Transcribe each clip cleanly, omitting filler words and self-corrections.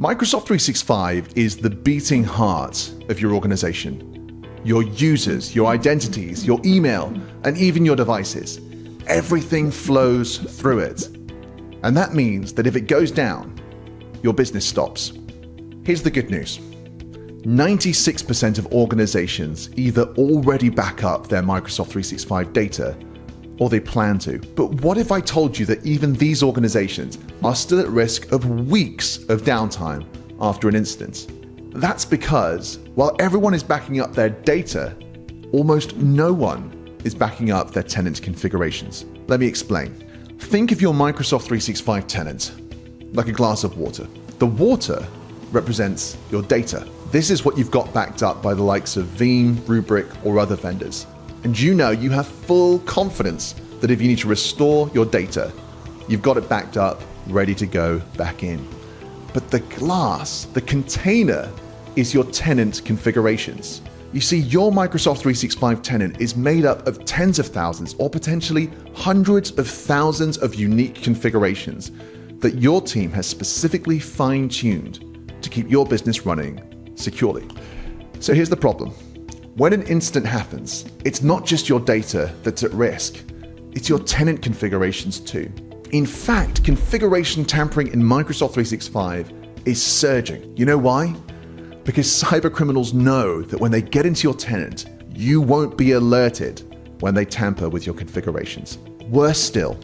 Microsoft 365 is the beating heart of your organization. Your users, your identities, your email, and even your devices. Everything flows through it. And that means that if it goes down, your business stops. Here's the good news. 96% of organizations either already back up their Microsoft 365 data or they plan to. But what if I told you that even these organizations are still at risk of weeks of downtime after an incident? That's because while everyone is backing up their data, almost no one is backing up their tenant configurations. Let me explain. Think of your Microsoft 365 tenant like a glass of water. The water represents your data. This is what you've got backed up by the likes of Veeam, Rubrik, or other vendors. And you have full confidence that if you need to restore your data, you've got it backed up, ready to go back in. But the glass, the container, is your tenant configurations. You see, your Microsoft 365 tenant is made up of tens of thousands or potentially hundreds of thousands of unique configurations that your team has specifically fine-tuned to keep your business running securely. So here's the problem. When an incident happens, it's not just your data that's at risk, it's your tenant configurations too. In fact, configuration tampering in Microsoft 365 is surging. You know why? Because cyber criminals know that when they get into your tenant, you won't be alerted when they tamper with your configurations. Worse still,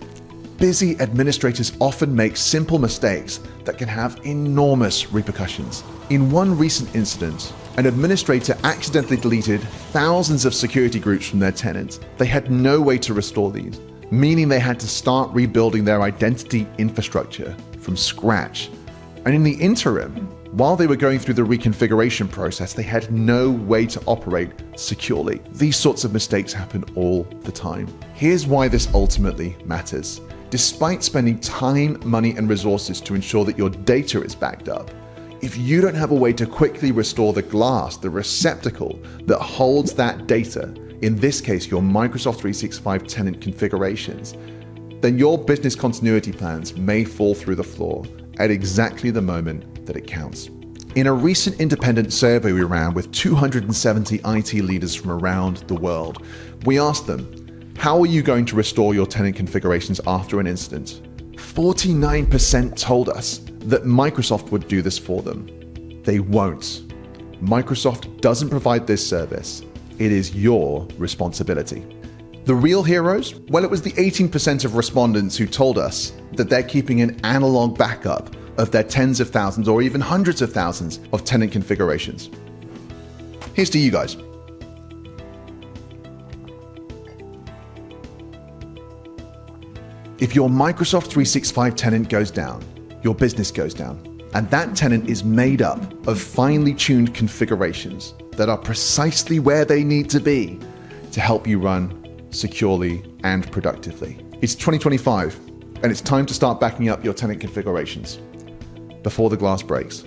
busy administrators often make simple mistakes that can have enormous repercussions. In one recent incident, an administrator accidentally deleted thousands of security groups from their tenant. They had no way to restore these, meaning they had to start rebuilding their identity infrastructure from scratch. And in the interim, while they were going through the reconfiguration process, they had no way to operate securely. These sorts of mistakes happen all the time. Here's why this ultimately matters. Despite spending time, money, and resources to ensure that your data is backed up, if you don't have a way to quickly restore the glass, the receptacle that holds that data, in this case your Microsoft 365 tenant configurations, then your business continuity plans may fall through the floor at exactly the moment that it counts. In a recent independent survey we ran with 270 IT leaders from around the world, we asked them, how are you going to restore your tenant configurations after an incident? 49% told us that Microsoft would do this for them. They won't. Microsoft doesn't provide this service. It is your responsibility. The real heroes? Well, it was the 18% of respondents who told us that they're keeping an analog backup of their tens of thousands or even hundreds of thousands of tenant configurations. Here's to you guys. If your Microsoft 365 tenant goes down, your business goes down. And that tenant is made up of finely tuned configurations that are precisely where they need to be to help you run securely and productively. It's 2025, and it's time to start backing up your tenant configurations before the glass breaks.